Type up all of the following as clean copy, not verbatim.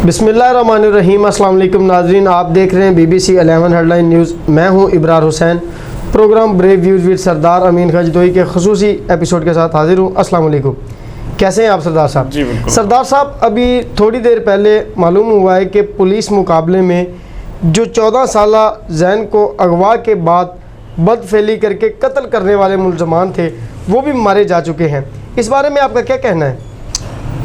बिस्मिल्लाहिर्रहमानिर्रहीम। अस्सलाम वालेकुम नाज़रीन, आप देख रहे हैं BBC 11 हेडलाइन न्यूज़। मैं हूं Ibrar Hussain. Program brave views with Sardar Amin Khan जदोई के खसूसी एपिसोड के साथ हाजिर हूं। अस्सलाम वालेकुम, कैसे हैं आप सरदार साहब? जी बिल्कुल। सरदार साहब, अभी थोड़ी देर पहले मालूम हुआ है कि पुलिस मुकाबले में जो 14 साला जैन को अगवा के बाद बदफेली करके कत्ल करने वाले मुलजमान थे वो भी मारे जा चुके हैं। इस बारे में आपका क्या कहना है?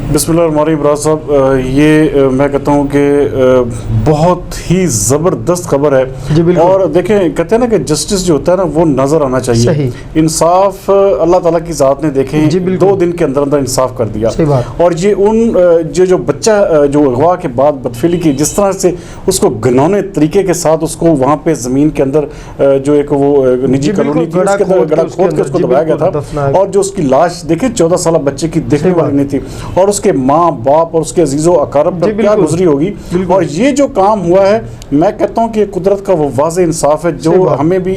बिस्मिल्लाहिर्रहमानिर्रहीम। इब्रार साहब, ये मैं कहता हूँ कि बहुत ही ज़बरदस्त खबर है। जी बिल्कुल। और देखें, कहते हैं ना कि जस्टिस जो होता है ना वो नज़र आना चाहिए। सही। इंसाफ अल्लाह ताला की ज़ात ने देखें 2 दिन के अंदर अंदर इंसाफ कर दिया। सही बात। और ये उन जो बच्चा जो अगवा के बाद बदफेली की, जिस तरह से उसको घिनौने तरीके के साथ उसको वहाँ पे ज़मीन के अंदर जो एक वो निजी कॉलोनी थी उसके अंदर गड़ा खोद के उसको दबाया गया था। और जो उसकी लाश देखें 14 साल बच्चे की देखने वाली नहीं थी, और उसके माँ बाप और उसके अजीज़ो अकारब पर क्या गुजरी होगी। और ये जो काम हुआ है, मैं कहता हूँ कि कुदरत का वो वाज़े इंसाफ है जो हमें भी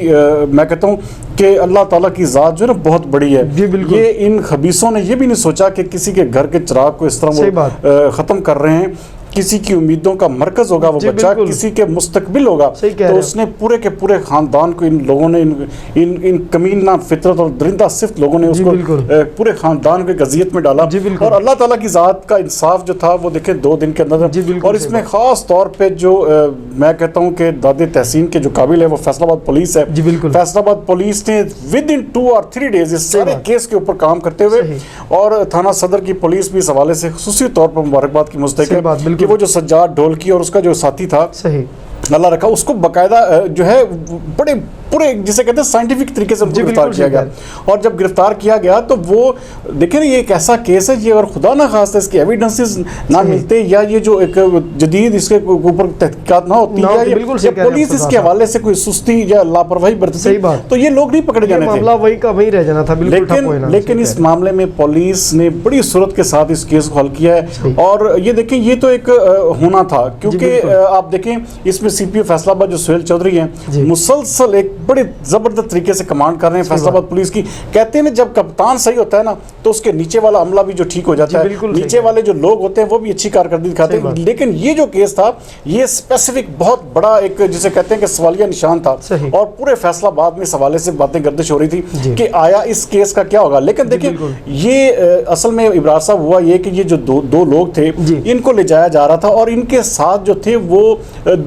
मैं कहता हूँ कि अल्लाह ताला की ज़ात जो है ना बहुत बड़ी है। ये इन खबीसों ने ये भी नहीं सोचा कि किसी के घर के चिराग को इस तरह वो ख़त्म कर रहे हैं। किसी की उम्मीदों का मरकज होगा वो बच्चा, किसी के मुस्तकबिल होगा। तो उसने पूरे के पूरे खानदान को इन लोगों ने इन कमीना फितरत और दरिंदा सिफ्त लोगों ने उसको पूरे खानदान को एक अज़ियत में डाला। और अल्लाह ताला की ज़ात का इंसाफ जो था वो देखे 2 दिन के अंदर। और इसमें ख़ास तौर पे जो मैं कहता हूँ कि दादे तहसीन के जो काबिल है वो फैसलाबाद पुलिस है। फैसलाबाद पुलिस ने विद इन 2 और 3 डेज इस सारे केस के ऊपर काम करते हुए, और थाना सदर की पुलिस भी इस हवाले से खुसूसी तौर पर मुबारकबाद की मुस्तहिक है। वो जो सज्जाद ढोलकी और उसका जो साथी था, सही अल्लाह रखा, उसको बाकायदा जो है बड़े पूरे जिसे कहते हैं साइंटिफिक तरीके से उनको गिरफ्तार किया गया। और जब गिरफ्तार किया गया तो वो देखें ये एक ऐसा केस है, ये अगर खुदा ना खास्ता इसके एविडेंसेस ना मिलते या ये जो एक जदीद इसके ऊपर तहकीकात ना होती या पुलिस इसके हवाले से कोई सुस्ती या लापरवाही बरतती तो ये लोग नहीं पकड़े जाने थे, वही का वही रह जाना था। लेकिन इस मामले में पुलिस ने बड़ी सूरत के साथ इस केस को हल किया है। और ये देखें, ये तो एक होना था, क्योंकि आप देखें इसमें CPO फैसलाबाद जो सुहेल चौधरी हैं मुसलसल एक बड़े जबरदस्त तरीके से कमांड कर रहे हैं फैसलाबाद पुलिस की। कहते हैं जब कप्तान सही होता है ना तो उसके नीचे वाला अमला भी जो ठीक हो जाता है, नीचे वाले जो लोग होते हैं वो भी अच्छी कारकर्दगी दिखाते हैं। लेकिन ये जो केस था ये स्पेसिफिक बहुत बड़ा एक जिसे कहते हैं कि सवालिया निशान था, और पूरे फैसलाबाद में इस हवाले से बातें गर्दिश हो रही थी कि आया इस केस का क्या होगा। लेकिन देखिए ये असल में इब्रार साहब हुआ ये कि ये जो दो लोग थे इनको ले जाया जा रहा था, और इनके साथ जो थे वो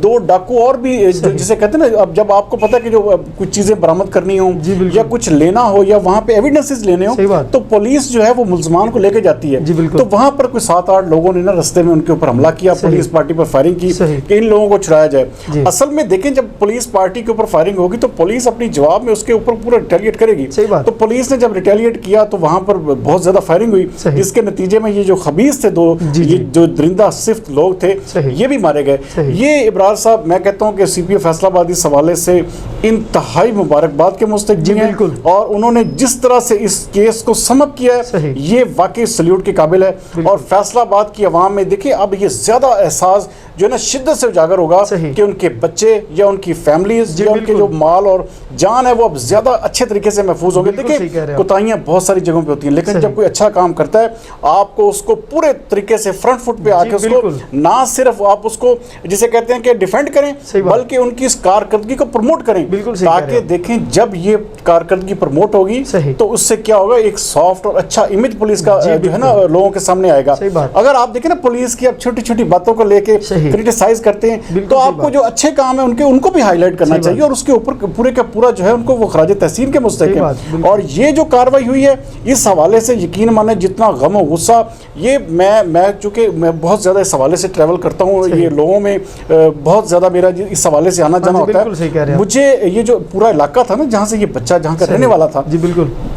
2 डाकू और भी जिसे कहते हैं ना, अब जब आपको पता है कि जो कुछ चीजें बरामद करनी हो या कुछ लेना हो या वहां पे एविडेंसेस लेने हो तो पुलिस जो है वो मुल्जमान को लेके जाती है। तो वहां पर कोई 7-8 लोगों ने ना रास्ते में उनके ऊपर हमला किया, पुलिस पार्टी पर फायरिंग की कि इन लोगों को छुड़ाया जाए। असल में देखें जब पुलिस पार्टी के ऊपर फायरिंग होगी तो पुलिस अपनी जवाब में उसके ऊपर पूरा रिटेलिएट करेगी। तो पुलिस ने जब रिटेलिएट किया तो वहां पर बहुत ज्यादा फायरिंग हुई, जिसके नतीजे में ये जो खबीस थे ये जो दरिंदा सिफ्त लोग थे ये भी मारे गए। ये इब्रार साहब मैं कहता हूँ कि CPO फैसलाबाद इस हवाले से इंतहाई मुबारकबाद के मुस्तहिक हैं, और उन्होंने जिस तरह से इस केस को समझ किया है ये वाकई सल्यूट के काबिल है। और फैसलाबाद की आवाम में देखिए अब ये ज्यादा एहसास जो है ना शिद्दत से उजागर होगा कि उनके बच्चे या उनकी फैमिलीज या उनके जो माल और जान है वो अब ज्यादा अच्छे तरीके से महफूज होंगे। देखिए कोताहियां बहुत सारी जगहों पे होती हैं, लेकिन जब कोई अच्छा काम करता है आपको उसको पूरे तरीके से फ्रंट फुट पे आके उसको ना सिर्फ आप उसको जिसे कहते हैं कि डिफेंड करें बल्कि उनकी इस कारकर्दगी को प्रमोट करें, ताकि देखें जब ये कारकर्दगी प्रमोट होगी तो उससे क्या होगा, एक सॉफ्ट और अच्छा इमेज पुलिस का जो है ना लोगों के सामने आएगा। अगर आप देखें ना पुलिस की अब छोटी छोटी बातों को लेके क्रिटिसाइज करते हैं तो आपको जो अच्छे काम है उनको भी हाईलाइट करना चाहिए, और उसके ऊपर पूरे का पूरा जो है उनको वो खराज तहसीन के मुस्तहिक है। और ये जो कार्रवाई हुई है इस हवाले से यकीन माने जितना गम और गुस्सा ये मैं चूंकि मैं बहुत ज़्यादा इस हवाले से ट्रैवल करता हूँ, ये लोगों में बहुत ज़्यादा मेरा इस हवाले से आना जाना होता है। मुझे ये जो पूरा इलाका था ना जहाँ से ये बच्चा जहाँ का रहने वाला था,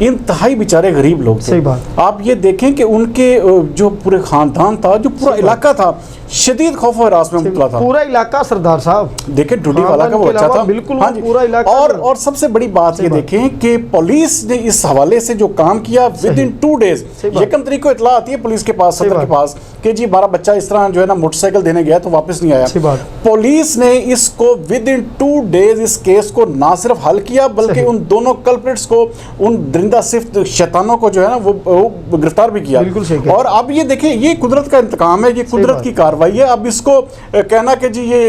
इंतहाई बेचारे गरीब लोग थे। आप ये देखें कि उनके जो पूरे खानदान था, जो पूरा इलाका था शदीद खौफ और हरास में मुबतला था। पूरा इलाका सरदार साहब देखें ढूंढी वाला का वो अच्छा था बिल्कुल। हाँ पूरा इलाका और सबसे बड़ी बात ये देखें कि पुलिस ने इस हवाले से जो काम किया विद इन 2 डेज, यकम तरीक को इतला आती है पुलिस के पास सदर के पास कि जी हमारा बच्चा इस तरह जो है ना मोटरसाइकिल देने गया तो वापस नहीं आया। पुलिस ने इसको विद इन 2 डेज इस केस को ना सिर्फ हल किया बल्कि उन दोनों कल्प्रिट्स को, उन दरिंदा सिफ्त शैतानों को जो है ना वो गिरफ्तार भी किया। और अब ये देखें ये कुदरत का इंतकाम है, ये कुदरत की कार्रवाई कार्रवाई है। अब इसको कहना कि जी ये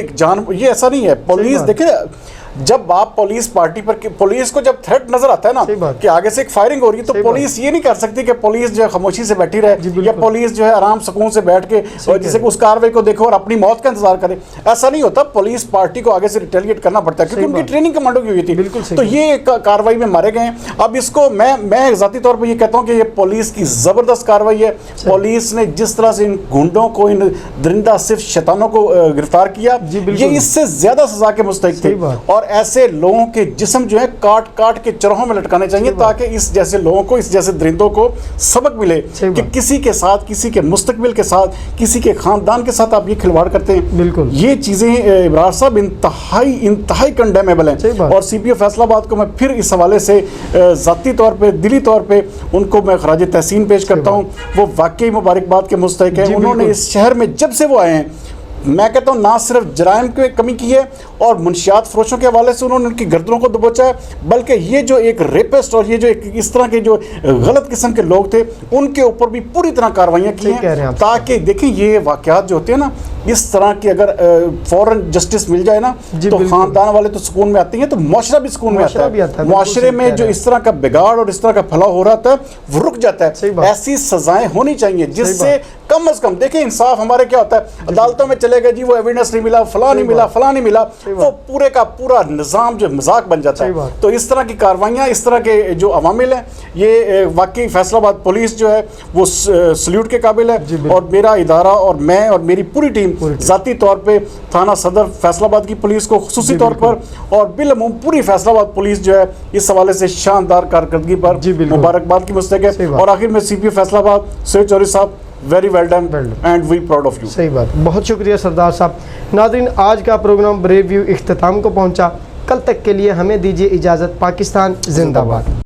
ये ऐसा नहीं है। पुलिस देखिए, जब आप पुलिस पार्टी पर, पुलिस को जब थ्रेट नजर आता है ना कि आगे से एक फायरिंग हो रही है, तो पुलिस ये नहीं कर सकती कि पुलिस जो है खामोशी से बैठी रहे, या पुलिस जो है आराम सुकून से बैठ के और जैसे उस कार्रवाई को देखो और अपनी मौत का इंतजार करे। ऐसा नहीं होता, पुलिस पार्टी को आगे से रिटेलिएट करना पड़ता है, क्योंकि उनकी ट्रेनिंग कमांडो की हुई थी। तो ये कार्रवाई में मारे गए। अब इसको मैं जाती तौर पर ये कहता हूँ कि ये पुलिस की जबरदस्त कार्रवाई है। पुलिस ने जिस तरह से इन गुंडों को, इन दरिंदा सिर्फ शैतानों को गिरफ्तार किया, ये इससे ज्यादा सजा के मुस्तहिक थे। और ऐसे लोगों के जिस्म जो है काट काट के चरहों में लटकाने चाहिए, ताकि इस जैसे लोगों को, इस जैसे दरिंदों को सबक मिले कि किसी के साथ, किसी के मुस्तकबिल के साथ, किसी के खानदान के साथ आप ये खिलवाड़ करते हैं। बिल्कुल ये चीजें इब्रार साहब इंतहाई कंडेमेबल हैं। और सीपीओ फैसलाबाद को मैं फिर इस हवाले से ज़ाती तौर पे, दिली तौर पे उनको मैं खराज तहसीन पेश करता हूँ। वो वाकई मुबारकबाद के मुस्तहिक है। उन्होंने इस शहर में जब से वो आए हैं, मैं कहता हूँ ना सिर्फ जराइम की कमी की है और मुनशियात फरोशों के हवाले से उन्होंने उनकी गर्दनों को दबोचा है, बल्कि ये जो एक रेपिस्ट और ये जो एक इस तरह के जो गलत किस्म के लोग थे, उनके ऊपर भी पूरी तरह कार्रवाइयाँ की हैं, ताकि देखिए ये वाक़यात जो होते हैं ना, इस तरह की अगर फौरन जस्टिस मिल जाए ना, तो खानदान वाले तो सुकून में आते हैं, तो मुआशरा भी सुकून में आता है। मुआशरे में जो इस तरह का बिगाड़ और इस तरह का फैलाव हो रहा था, वो रुक जाता है। ऐसी सजाएं होनी चाहिए जिससे कम अज कम, देखिए इंसाफ हमारे क्या होता है, अदालतों में चले गए जी वो एविडेंस नहीं मिला, फला नहीं मिला, फला नहीं मिला, वो पूरे का पूरा निज़ाम जो मजाक बन जाता है। तो इस तरह की कार्रवाइयाँ, इस तरह के जो अवामिल हैं, ये वाकई फैसलाबाद पुलिस जो है वो सल्यूट के काबिल है। और मेरा इदारा और मैं और मेरी पूरी टीम ज़ाती तौर पे थाना सदर फैसलाबाद की पुलिस को खुसूसी तौर पर और बिलअमूम पूरी फैसलाबाद पुलिस जो है इस हवाले से शानदार कारकर्दगी पर मुबारकबाद की मुस्तहिक है। और आखिर में सीपीओ फैसलाबाद सैयद चौधरी साहब, very well done and we proud of you. सही बात, बहुत शुक्रिया सरदार साहब। नाज़रीन, आज का प्रोग्राम ब्रेव व्यू इख्तिताम को पहुंचा। कल तक के लिए हमें दीजिए इजाज़त। पाकिस्तान जिंदाबाद।